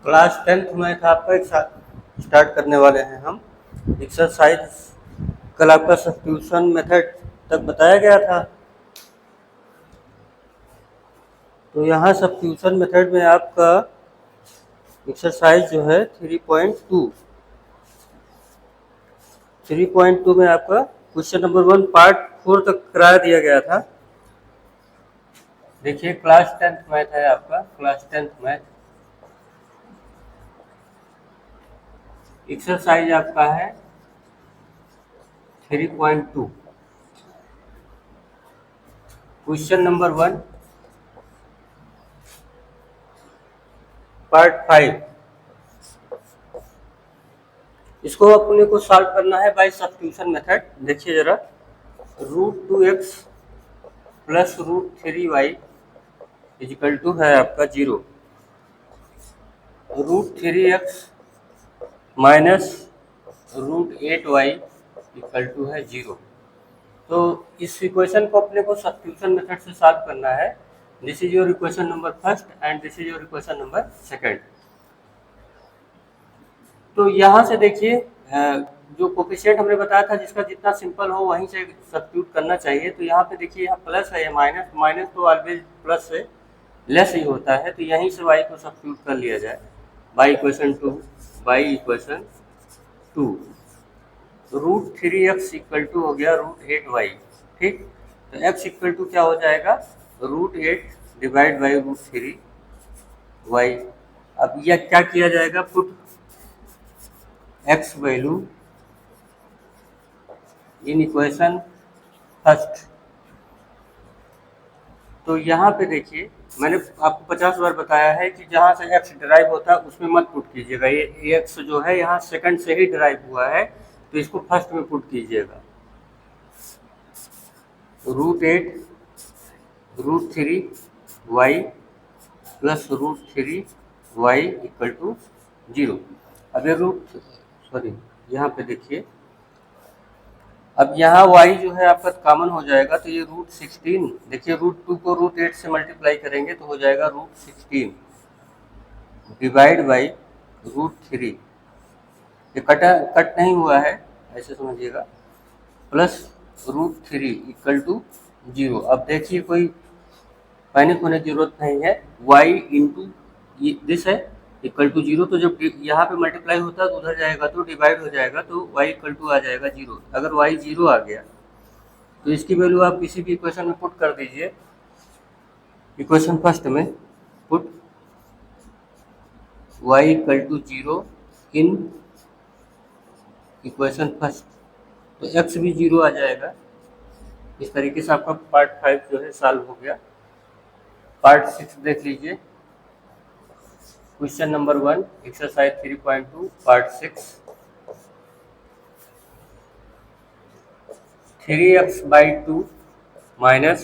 Class 10th math आपका एक साथ स्टार्ट करने वाले हैं हम। एक्सरसाइज कल आपका सब्स्टिट्यूशन मेथड तक बताया गया था। तो यहाँ सब्स्टिट्यूशन मेथड में आपका एक्सरसाइज जो है 3.2 में आपका क्वेश्चन नंबर 1 पार्ट 4 तक कराया दिया गया था। देखिए क्लास 10th मैथ है आपका, क्लास 10th मैथ। एक्सरसाइज आपका है 3.2, क्वेश्चन नंबर 1 पार्ट 5। इसको अपने को सॉल्व करना है बाय सब्स्टिट्यूशन मेथड। देखिए जरा, √2x plus √3y is equal to है आपका 0, √3x minus √8y equal to है 0। तो इस इक्वेशन को अपने को सब्स्टिट्यूशन मेथड से सॉल्व करना है। This is your equation number first and this is your equation number second. तो यहाँ से देखिए, जो कोफिशिएंट हमने बताया था जिसका जितना सिंपल हो वहीं से सब्स्टिट्यूट करना चाहिए। तो यहाँ पे देखिए, यहाँ प्लस है या माइनस, माइनस तो ऑलवेज प्लस से लेस ही होता है। तो यहीं से y को सब्स्टिट्यूट कर लिया जाए by equation 2। √3x equal to हो गया √8y। ठीक, तो x इक्वल टू क्या हो जाएगा, √8 डिवाइड बाई √3y। अब यह क्या किया जाएगा, put x value in equation first. तो यहाँ पे देखिए, मैंने आपको 50 बार बताया है कि जहाँ से x डिराइव होता है उसमें मत पुट कीजिएगा। ये x जो है यहाँ सेकंड से ही डिराइव हुआ है, तो इसको फर्स्ट में पुट कीजिएगा। √8 √3y plus √3y equal to 0। अब ये यहाँ पे देखिए, अब यहाँ y जो है आपका कॉमन हो जाएगा, तो ये √16। देखिए √2 को √8 से मल्टीप्लाई करेंगे तो हो जाएगा √16 डिवाइड बाई √3। ये कट नहीं हुआ है, ऐसे समझिएगा, प्लस √3 इक्वल टू 0। अब देखिए कोई पैनिक होने की जरूरत नहीं है। y इंटू दिस है इक्वल टू 0। तो जब यहाँ पे मल्टीप्लाई होता है तो उधर जाएगा तो डिवाइड हो जाएगा, तो y इक्वल टू आ जाएगा 0। अगर y 0 आ गया तो इसकी वैल्यू आप किसी भी इक्वेशन में पुट कर दीजिए। इक्वेशन फर्स्ट में put y equal to 0 in equation first, तो x भी 0 आ जाएगा। इस तरीके से आपका पार्ट 5 जो है सॉल्व हो गया। पार्ट 6 देख लीजिए, question number 1 exercise 3.2 part 6। 3x/2 minus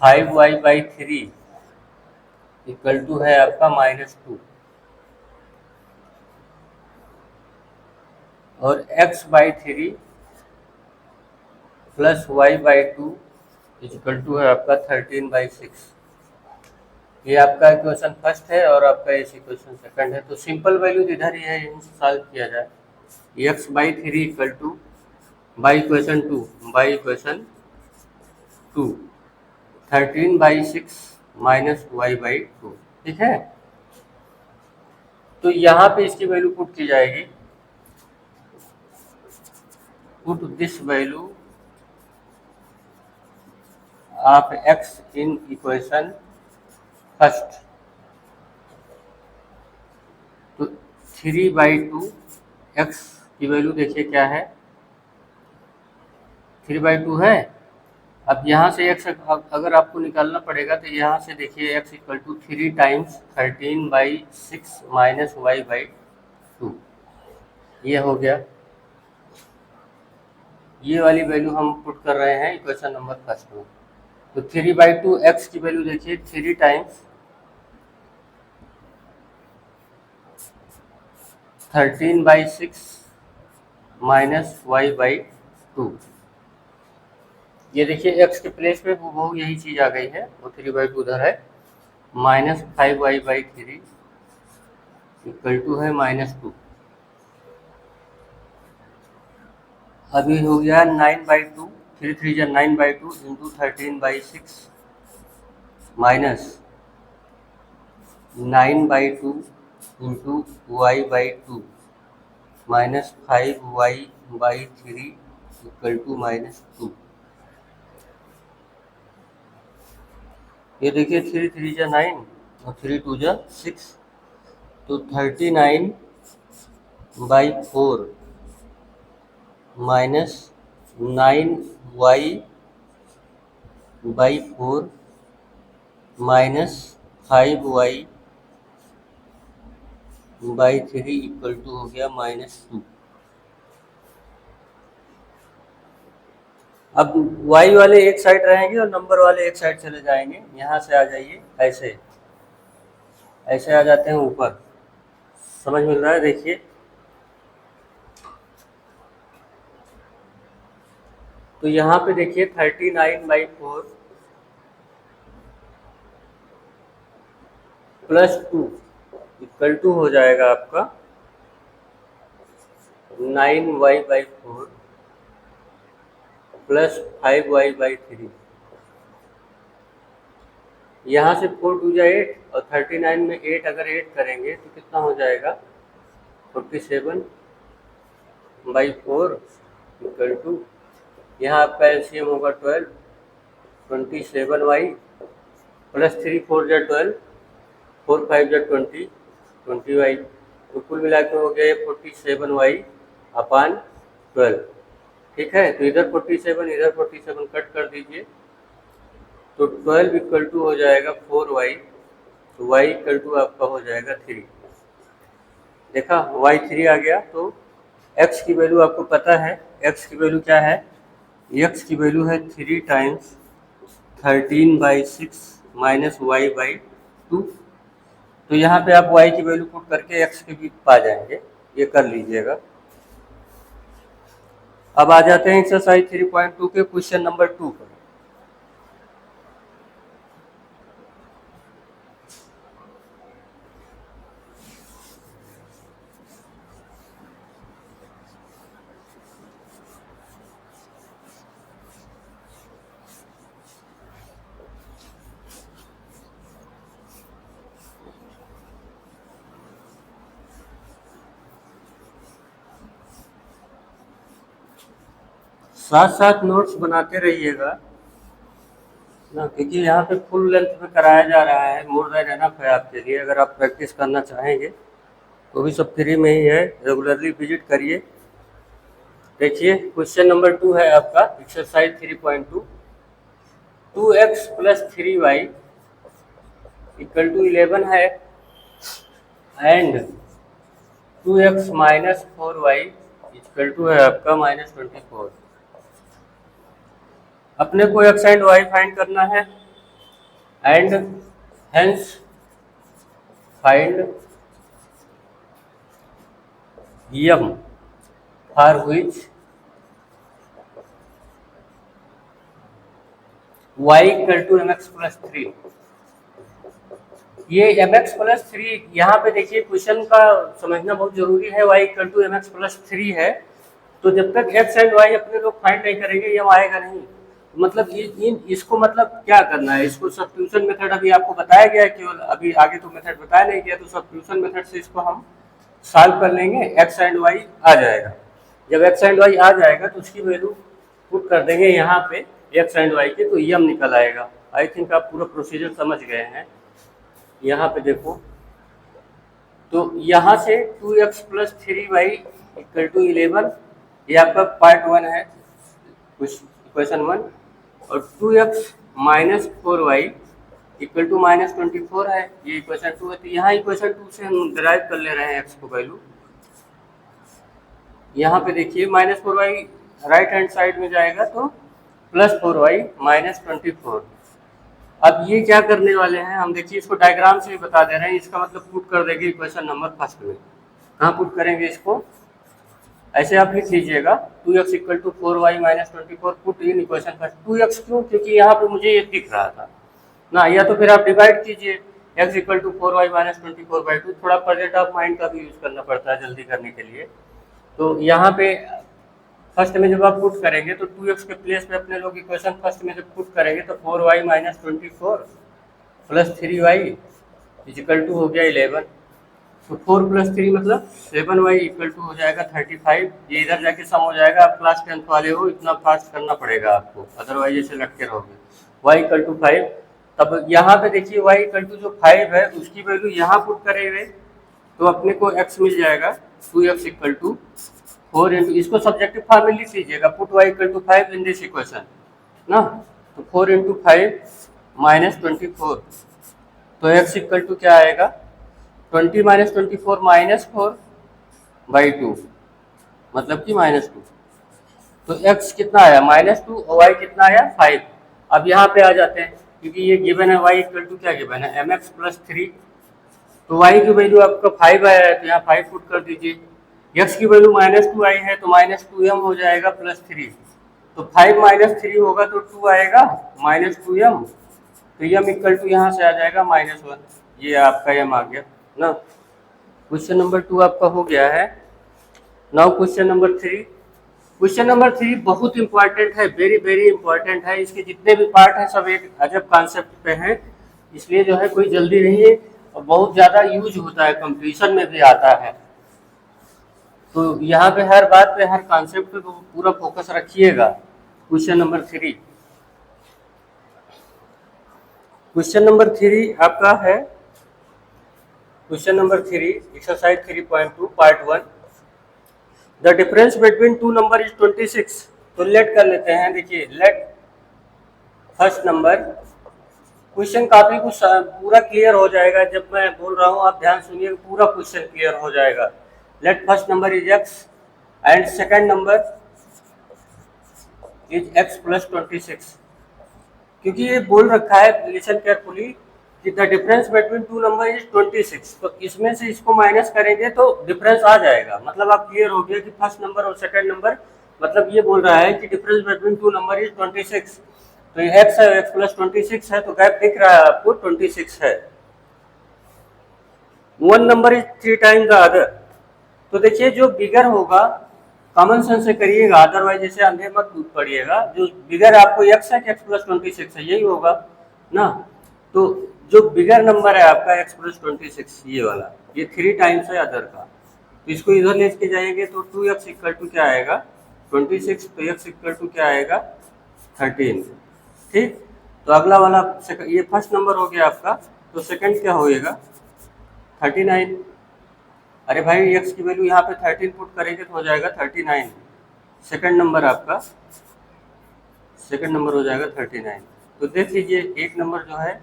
5y/3 equal to है आपका -2, और x/3 plus y/2 equal to है आपका 13/6। ये आपका इक्वेशन फर्स्ट है और आपका इस इक्वेशन सेकंड है। तो सिंपल वैल्यू इधर ही है, यहीं से सॉल्व किया जाए। x/3 equal two by equation 2 13/6 minus y/2। ठीक है, तो यहाँ पे इसकी वैल्यू पुट की जाएगी। Put this value of x in equation first. तो 3/2 x की वैल्यू देखिए क्या है, 3/2 है। अब यहाँ से x अगर आपको निकालना पड़ेगा तो यहाँ से देखिए x equal to 3 times 13/6 minus y/2। ये हो गया, ये वाली वैल्यू हम पुट कर रहे हैं इक्वेशन नंबर फर्स्ट में। तो 3/2 x की वैल्यू देखिए 3 टाइम्स 13/6 माइनस y/2। ये देखिए एक्स के प्लेस पे वो यही चीज़ आ गई है, वो 3/2 उधर है, -5y/3 इक्वल टू है -2। अभी हो गया 9/2, 3 3 9/2 into 13/6 minus 9/2 into y/2 -5y/3 equal to -2। ये देखिए 3 3 9 और 3 2 6, तो 39/4 -9y/4 -5y/3 इक्वल टू हो गया -2। अब y वाले एक साइड रहेंगे और नंबर वाले एक साइड चले जाएंगे। यहाँ से आ जाइए, ऐसे ऐसे आ जाते हैं ऊपर। समझ मिल रहा है? देखिए तो यहाँ पे देखिए 39/4 +2 इक्वल टू हो जाएगा आपका 9y/4 प्लस 5y/3। यहाँ से 4 2 जा 8 और 39 में 8 अगर ऐड करेंगे तो कितना हो जाएगा 47/4 इक्वल टू, यहाँ आपका एलसीएम होगा 12, 27y प्लस 3 4 जा 12, 4 5 जा 20, 20y, तो कुल मिला के हो गया 47y/12। ठीक है, तो इधर 47 इधर 47 कट कर दीजिए, तो 12 इक्वल टू हो जाएगा 4y, तो y इक्वल टू आपका हो जाएगा 3। देखा y 3 आ गया। तो x की वैल्यू आपको पता है, x की वैल्यू क्या है, x की वैल्यू है 3 टाइम्स 13/6 माइनस y/2। तो यहाँ पे आप y की वैल्यू पुट करके x के भी पा जाएंगे, ये कर लीजिएगा। अब आ जाते हैं एक्सरसाइज 3.2 के क्वेश्चन नंबर 2 पर। साथ साथ नोट्स बनाते रहिएगा ना, क्योंकि यहाँ पे फुल लेंथ में कराया जा रहा है, मोर देन एनफ है आपके लिए। अगर आप प्रैक्टिस करना चाहेंगे तो भी सब फ्री में ही है, रेगुलरली विजिट करिए। देखिए क्वेश्चन नंबर 2 है आपका exercise 3.2, 2x plus 3y equal to 11 है and 2x minus 4y equal to है आपका -24। अपने को x एंड y फाइंड करना है and hence find m for which y equal to mx plus 3। ये mx प्लस 3 यहाँ पे देखिए क्वेश्चन का समझना बहुत जरूरी है। y equal to mx plus 3 है, तो जब तक x एंड y अपने लोग फाइंड नहीं करेंगे ये आएगा नहीं। मतलब इसको मतलब क्या करना है, इसको सब्स्टिट्यूशन मेथड अभी आपको बताया गया है केवल, अभी आगे तो मेथड बताया नहीं गया, तो सब्स्टिट्यूशन मेथड से इसको हम सॉल्व कर लेंगे, x एंड y आ जाएगा। जब x एंड y आ जाएगा तो उसकी वैल्यू पुट कर देंगे यहाँ पे x एंड y के, तो m निकल आएगा। आई थिंक आप पूरा प्रोसीजर समझ गए हैं। यहाँ पे देखो, तो यहाँ से 2x plus 3y equal to 11, ये आपका पार्ट 1 है इक्वेशन 1, और 2x minus 4y equal to -24 है, ये इक्वेशन 2 है। तो यहाँ इक्वेशन 2 से हम डिराइव कर ले रहे हैं x को वैल्यू। यहाँ पे देखिए -4y राइट हैंड साइड में जाएगा तो +4y -24। अब ये क्या करने वाले हैं हम, देखिए इसको डायग्राम से भी बता दे रहे हैं। इसका मतलब पुट कर देंगे इक्वेशन नंबर फर्स्ट में। कहाँ पुट करेंगे इसको, ऐसे आप लिख लीजिएगा 2x equal to 4y minus 24 put in equation first. 2x क्यों? क्योंकि यहाँ पे मुझे ये दिख रहा था ना, या तो फिर आप डिवाइड कीजिए x equal to 4y minus 24/2। थोड़ा प्रेजेंट ऑफ माइंड का भी यूज करना पड़ता है जल्दी करने के लिए। तो यहाँ पे फर्स्ट में जब आप पुट करेंगे तो 2x के प्लेस पे अपने लोग इक्वेशन फर्स्ट में जब पुट करेंगे तो 4y minus 24 plus 3y is equal to हो गया 11। तो 4 प्लस 3 मतलब 7y इक्वल टू हो जाएगा 35। ये इधर जाके सम हो जाएगा। आप क्लास 10th वाले हो, इतना फास्ट करना पड़ेगा आपको, अदरवाइज ऐसे लटके रहोगे। y equal to 5। तब यहाँ पे देखिए y इक्वल टू जो 5 है उसकी वैल्यू यहाँ पुट करेंगे तो अपने को x मिल जाएगा 2x इक्वल टू 4 इंटू, इसको सब्जेक्टिव फॉर्म में लिख लीजिएगा, put y equal to 5 in this equation ना। तो 4 इंटू 5 माइनस 24। तो x इक्वल टू क्या आएगा 20 माइनस 24 माइनस 4/2 मतलब कि -2। तो x कितना आया -2 और y कितना आया 5। अब यहाँ पे आ जाते हैं क्योंकि ये गिवन है y इक्वल टू क्या गिवन है mx प्लस 3। तो y की वैल्यू आपका 5 आया है तो यहाँ 5 पुट कर दीजिए। x की वैल्यू -2 आई है तो -2m हो जाएगा प्लस 3। तो 5 माइनस 3 होगा तो 2 आएगा -2m। तो m इक्वल टू यहाँ से आ जाएगा -1। ये आपका m आ गया ना। क्वेश्चन नंबर 2 आपका हो गया है। Now question number 3। Question number 3 बहुत इंपॉर्टेंट है, वेरी वेरी इंपॉर्टेंट है। इसके जितने भी पार्ट हैं सब एक अजब कॉन्सेप्ट पे हैं, इसलिए जो है कोई जल्दी नहीं है और बहुत ज़्यादा यूज होता है, कंपटीशन में भी आता है। तो यहाँ पे हर बात पे, हर कॉन्सेप्ट पे पूरा फोकस रखिएगा। Question number 3। क्वेश्चन नंबर 3 आपका है, question number 3 exercise 3.2 part 1। The difference between two number is 26। तो लेट कर लेते हैं। देखिए लेट फर्स्ट नंबर, क्वेश्चन काफी कुछ पूरा क्लियर हो जाएगा जब मैं बोल रहा हूँ, आप ध्यान सुनिए, पूरा क्वेश्चन क्लियर हो जाएगा। Let first number is x and second number is x plus 26। क्योंकि ये बोल रखा है, लिसन केयरफुली, कि the difference between two number is 26। तो इसमें से इसको माइनस करेंगे तो डिफरेंस आ जाएगा। मतलब आप क्लियर हो गया कि फर्स्ट नंबर और सेकंड नंबर, मतलब ये बोल रहा है कि difference between two number is 26। तो ये x है, x प्लस 26 है, तो गैप दिख रहा है आपको 26 है। One number is 3 time the other. तो देखिए जो बिगर होगा कॉमन सेंस से करिएगा, अदरवाइज जैसे अंधे मत कूद पड़िएगा। जो बिगर आपको x है कि x प्लस 26 है, यही होगा ना। तो जो बिगर नंबर है आपका x प्लस 26 ये वाला, ये 3 टाइम्स है अदर का। तो इसको इधर लेके जाएंगे तो 2x इक्वल टू क्या आएगा 26। तो x इक्वल टू क्या आएगा 13। ठीक। तो अगला वाला ये फर्स्ट नंबर हो गया आपका, तो सेकंड क्या होएगा 39। अरे भाई x की वैल्यू यहाँ पे 13 पुट करेंगे तो हो जाएगा 39। सेकंड नंबर आपका, सेकंड नंबर हो जाएगा 39। तो देख लीजिए एक नंबर जो है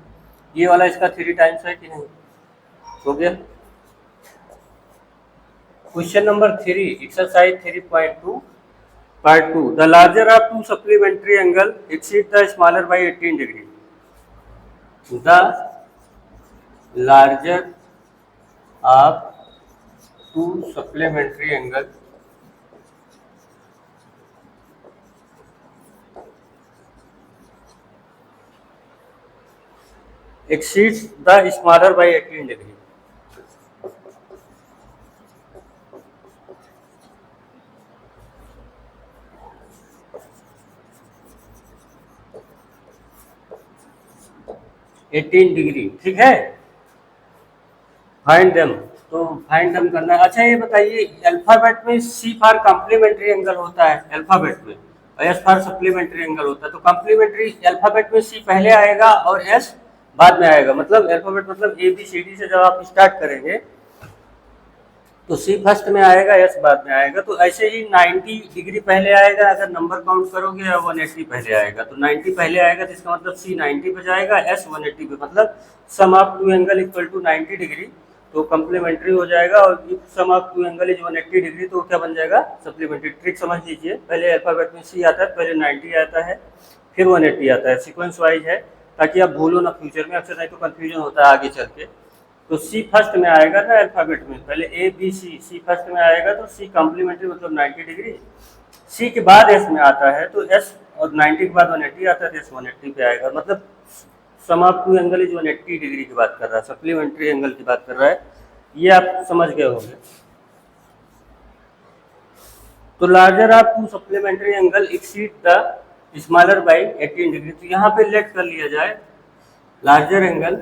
ये वाला इसका 3 टाइम्स है कि नहीं, हो गया। Question number 3 exercise 3.2 part 2। The larger of to supplementary angle exceed the smaller by 18 degree. The larger of to supplementary angle exceeds the smaller by 18 degree। Eighteen degree, ठीक है। फाइंड देम, तो find them करना है। अच्छा ये बताइए, alphabet में सी for complementary angle होता है अल्फाबेट में, और एस फॉर सप्लीमेंट्री एंगल होता है। तो कॉम्प्लीमेंट्री अल्फाबेट में सी पहले आएगा और एस बाद में आएगा। मतलब अल्फाबेट मतलब ए बी सी डी से जब आप स्टार्ट करेंगे तो सी फर्स्ट में आएगा, एस बाद में आएगा। तो ऐसे ही 90 डिग्री पहले आएगा अगर नंबर काउंट करोगे, और 180 पहले आएगा। तो 90 पहले आएगा तो इसका मतलब सी 90 पे जाएगा, एस 180 पे। मतलब sum of two angle equal to 90 degree, तो कम्प्लीमेंट्री हो जाएगा। और if sum of two angle is 180 degree तो क्या बन जाएगा सप्लीमेंट्री। ट्रिक समझ लीजिए, पहले अल्फाबेट में सी आता है, पहले 90 आता है, फिर 180 आता है, सीक्वेंस वाइज है, ताकि आप भूलो ना फ्यूचर में। अक्सर नहीं तो कन्फ्यूजन होता है आगे चल के। तो सी फर्स्ट में आएगा ना अल्फाबेट में, पहले A B C, C first में आएगा तो सी कॉम्प्लीमेंट्री मतलब 90 डिग्री, सी के बाद एस में आता है तो एस, और 90 के बाद 180 आता है तो एस 180 पे आएगा, मतलब sum of two angle is 180 degree की बात कर रहा है, सप्लीमेंट्री एंगल की बात कर रहा है, ये आप समझ गए होंगे। तो larger of to supplementary angle exceed the smaller by 18 degree, तो यहाँ पे लेट कर लिया जाए लार्जर एंगल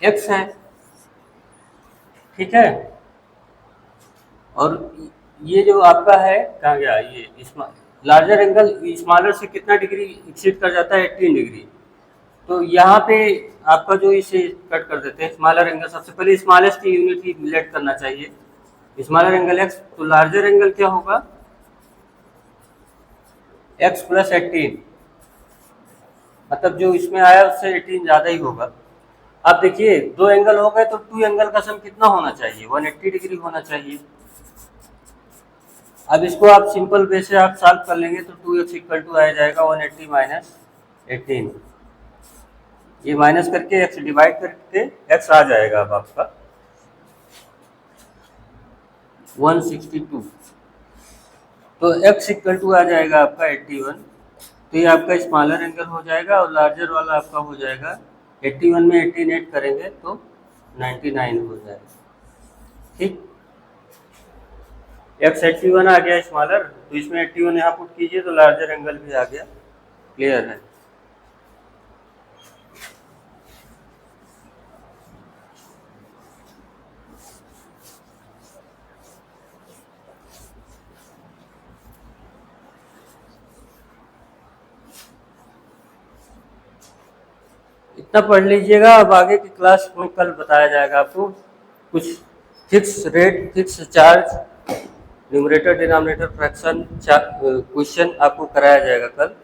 एक्स है, ठीक है, और ये जो आपका है कहाँ गया, ये लार्जर एंगल स्मॉलर से कितना डिग्री एक्सीड कर जाता है, 18 डिग्री, तो यहाँ पे आपका जो इसे कट कर देते हैं स्मॉलर एंगल, सबसे पहले स्मॉलेस्ट की यूनिट ही लेट करना चाहिए, स्मॉलर एंगल एक्स, तो लार्जर एंगल क्या होगा, एक्स प्लस 18, मतलब जो इसमें आया उससे 18 ज़्यादा ही होगा। अब देखिए दो एंगल हो गए तो टू एंगल का सम कितना होना चाहिए, 180 डिग्री होना चाहिए। अब इसको आप सिंपल वे से आप सॉल्व कर लेंगे तो 2x इक्वल टू आ जाएगा 180 माइनस 18, ये माइनस करके x डिवाइड करके x आ जाएगा अब आपका 162, तो x इक्वल टू आ जाएगा आपका 81, तो ये आपका स्मॉलर एंगल हो जाएगा और लार्जर वाला आपका हो जाएगा 81 में 18 ऐड करेंगे तो 99 हो जाएगा, ठीक। x 81 आ गया स्मॉलर, तो इसमें 81 यहाँ पुट कीजिए तो लार्जर एंगल भी आ गया, क्लियर है। इतना पढ़ लीजिएगा, अब आगे की क्लास में कल बताया जाएगा आपको कुछ fix rate, fix charge, numerator denominator fraction question आपको कराया जाएगा कल।